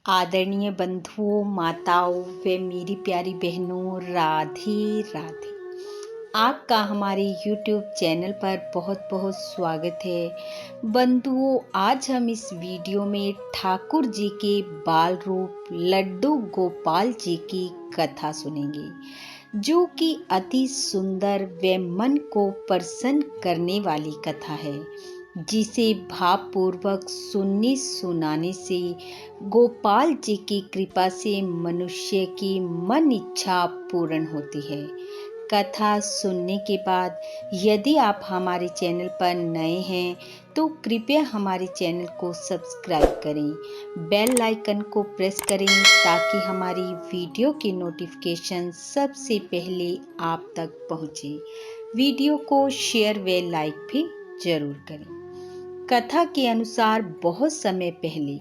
आदरणीय बंधुओं, माताओं व मेरी प्यारी बहनों, राधे राधे। आपका हमारे YouTube चैनल पर बहुत बहुत स्वागत है। बंधुओं, आज हम इस वीडियो में ठाकुर जी के बाल रूप लड्डू गोपाल जी की कथा सुनेंगे, जो कि अति सुंदर व मन को प्रसन्न करने वाली कथा है, जिसे भावपूर्वक सुनने सुनाने से गोपाल जी की कृपा से मनुष्य की मन इच्छा पूर्ण होती है। कथा सुनने के बाद यदि आप हमारे चैनल पर नए हैं तो कृपया हमारे चैनल को सब्सक्राइब करें, बेल आइकन को प्रेस करें ताकि हमारी वीडियो की नोटिफिकेशन सबसे पहले आप तक पहुंचे। वीडियो को शेयर व लाइक भी जरूर करें। कथा के अनुसार बहुत समय पहले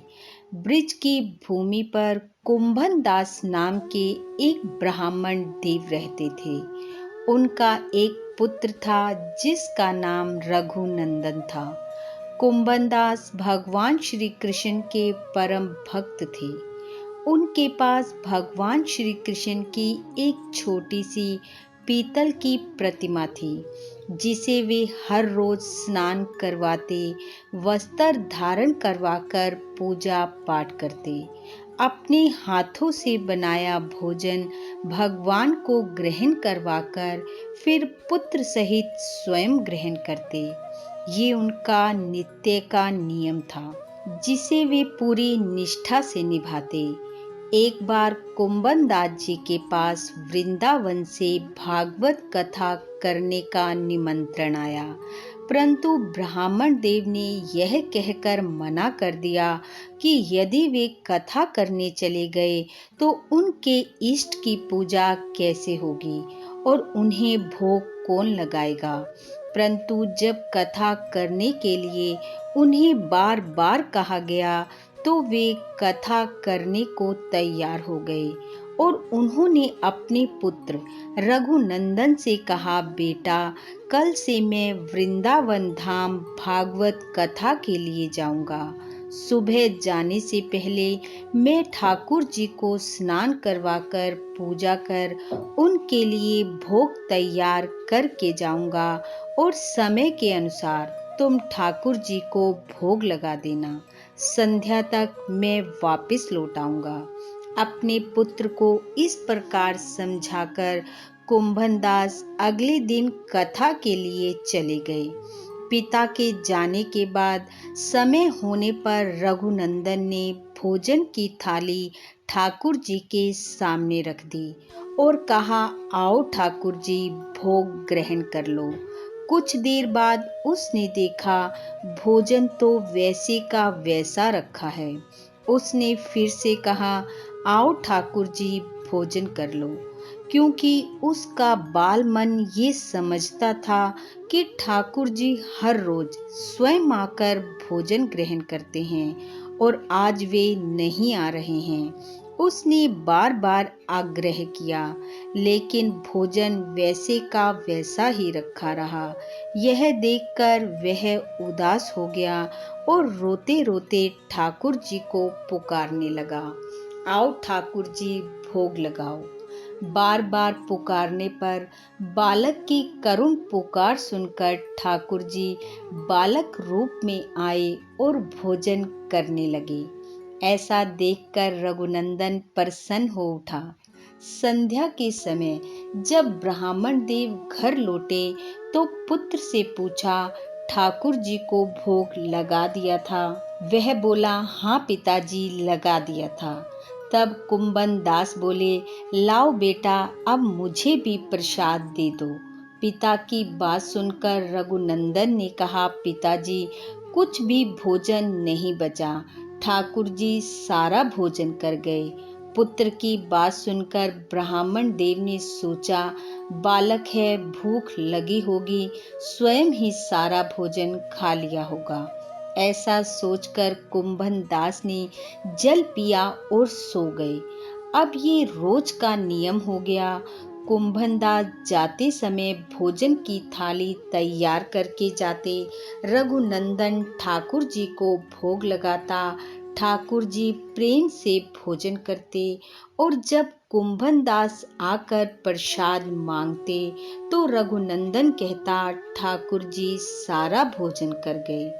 ब्रिज की भूमि पर कुंभन दास नाम के एक ब्राह्मण देव रहते थे। उनका एक पुत्र था जिसका नाम रघुनंदन था। कुंभन दास भगवान श्री कृष्ण के परम भक्त थे। उनके पास भगवान श्री कृष्ण की एक छोटी सी पीतल की प्रतिमा थी, जिसे वे हर रोज स्नान करवाते, वस्त्र धारण करवाकर पूजा पाठ करते, अपने हाथों से बनाया भोजन भगवान को ग्रहण करवाकर फिर पुत्र सहित स्वयं ग्रहण करते। ये उनका नित्य का नियम था, जिसे वे पूरी निष्ठा से निभाते। एक बार कुंभन दास जी के पास वृंदावन से भागवत कथा करने का निमंत्रण आया, परंतु ब्राह्मण देव ने यह कहकर मना कर दिया कि यदि वे कथा करने चले गए तो उनके इष्ट की पूजा कैसे होगी और उन्हें भोग कौन लगाएगा। परंतु जब कथा करने के लिए उन्हें बार बार कहा गया तो वे कथा करने को तैयार हो गए और उन्होंने अपने पुत्र रघुनंदन से कहा, बेटा, कल से मैं वृंदावन धाम भागवत कथा के लिए जाऊंगा। सुबह जाने से पहले मैं ठाकुर जी को स्नान करवाकर पूजा कर उनके लिए भोग तैयार करके जाऊंगा और समय के अनुसार तुम ठाकुर जी को भोग लगा देना। संध्या तक मैं वापस लौट आऊंगा। अपने पुत्र को इस प्रकार समझाकर कुंभन दास अगले दिन कथा के लिए चले गए। पिता के जाने के बाद समय होने पर रघुनंदन ने भोजन की थाली ठाकुर जी के सामने रख दी और कहा, आओ ठाकुर जी, भोग ग्रहण कर लो। कुछ देर बाद उसने देखा भोजन तो वैसे का वैसा रखा है। उसने फिर से कहा, आओ ठाकुर जी, भोजन कर लो, क्योंकि उसका बाल मन ये समझता था कि ठाकुर जी हर रोज स्वयं आकर भोजन ग्रहण करते हैं और आज वे नहीं आ रहे हैं। उसने बार बार आग्रह किया, लेकिन भोजन वैसे का वैसा ही रखा रहा। यह देखकर वह उदास हो गया और रोते रोते ठाकुर जी को पुकारने लगा, आओ ठाकुर जी, भोग लगाओ। बार बार पुकारने पर बालक की करुण पुकार सुनकर ठाकुर जी बालक रूप में आए और भोजन करने लगे। ऐसा देखकर रघुनंदन प्रसन्न हो उठा। संध्या के समय जब ब्राह्मण देव घर लौटे तो पुत्र से पूछा, ठाकुर जी को भोग लगा दिया था? वह बोला, हाँ पिताजी, लगा दिया था। तब कुंभन दास बोले, लाओ बेटा, अब मुझे भी प्रसाद दे दो। पिता की बात सुनकर रघुनंदन ने कहा, पिताजी, कुछ भी भोजन नहीं बचा, ठाकुर जी सारा भोजन कर गए। पुत्र की बात सुनकर ब्राह्मण देव ने सोचा, बालक है, भूख लगी होगी, स्वयं ही सारा भोजन खा लिया होगा। ऐसा सोचकर कुंभन दास ने जल पिया और सो गए। अब ये रोज का नियम हो गया। कुंभन दास जाते समय भोजन की थाली तैयार करके जाते। रघुनंदन ठाकुर जी को भोग लगाता। ठाकुर जी प्रेम से भोजन करते और जब कुंभन दास आकर प्रसाद मांगते तो रघुनंदन कहता, ठाकुर जी सारा भोजन कर गए।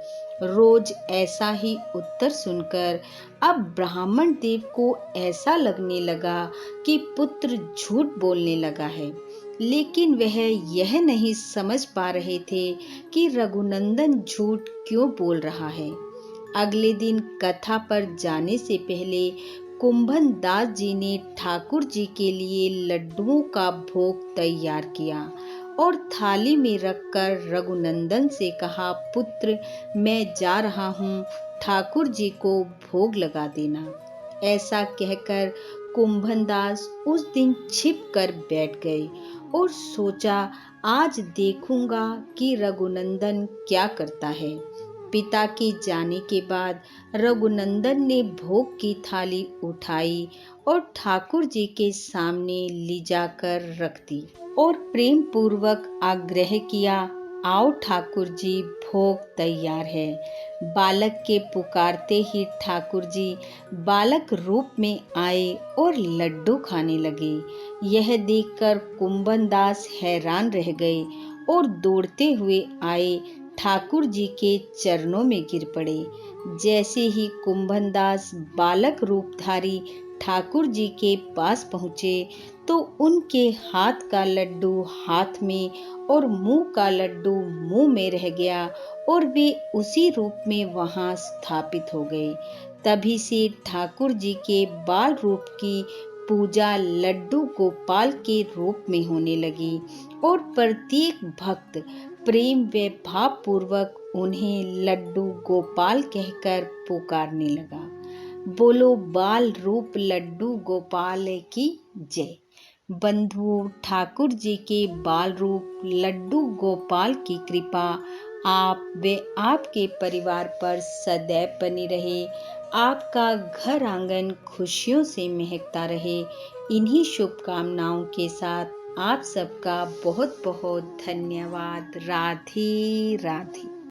रोज ऐसा ही उत्तर सुनकर अब ब्राह्मण देव को ऐसा लगने लगा कि पुत्र झूठ बोलने लगा है, लेकिन वह यह नहीं समझ पा रहे थे कि रघुनंदन झूठ क्यों बोल रहा है। अगले दिन कथा पर जाने से पहले कुंभन दास जी ने ठाकुर जी के लिए लड्डुओं का भोग तैयार किया और थाली में रखकर रघुनंदन से कहा, पुत्र मैं जा रहा हूँ, ठाकुर जी को भोग लगा देना। ऐसा कहकर कुंभन दास उस दिन छिप कर बैठ गए और सोचा, आज देखूंगा कि रघुनंदन क्या करता है। पिता के जाने के बाद रघुनंदन ने भोग की थाली उठाई और ठाकुर जी के सामने ले जाकर रख दी और प्रेम पूर्वक आग्रह किया, आओ ठाकुर जी भोग तैयार है। बालक के पुकारते ही ठाकुर जी बालक रूप में आए और लड्डू खाने लगे। यह देखकर कुंभन दास हैरान रह गए और दौड़ते हुए आए, ठाकुर जी के चरणों में गिर पड़े। जैसे ही कुंभन दास बालक रूपधारी ठाकुर जी के पास पहुँचे तो उनके हाथ का लड्डू हाथ में और मुंह का लड्डू मुंह में रह गया और वे उसी रूप में वहां स्थापित हो गए। तभी से ठाकुर जी के बाल रूप की पूजा लड्डू गोपाल के रूप में होने लगी और प्रत्येक भक्त प्रेम व भाव पूर्वक उन्हें लड्डू गोपाल कहकर पुकारने लगा। बोलो बाल रूप लड्डू गोपाल की जय। बंधु, ठाकुर जी के बाल रूप लड्डू गोपाल की कृपा आप व आपके परिवार पर सदैव बनी रहे। आपका घर आंगन खुशियों से महकता रहे। इन्हीं शुभकामनाओं के साथ आप सबका बहुत बहुत धन्यवाद। राधे राधे।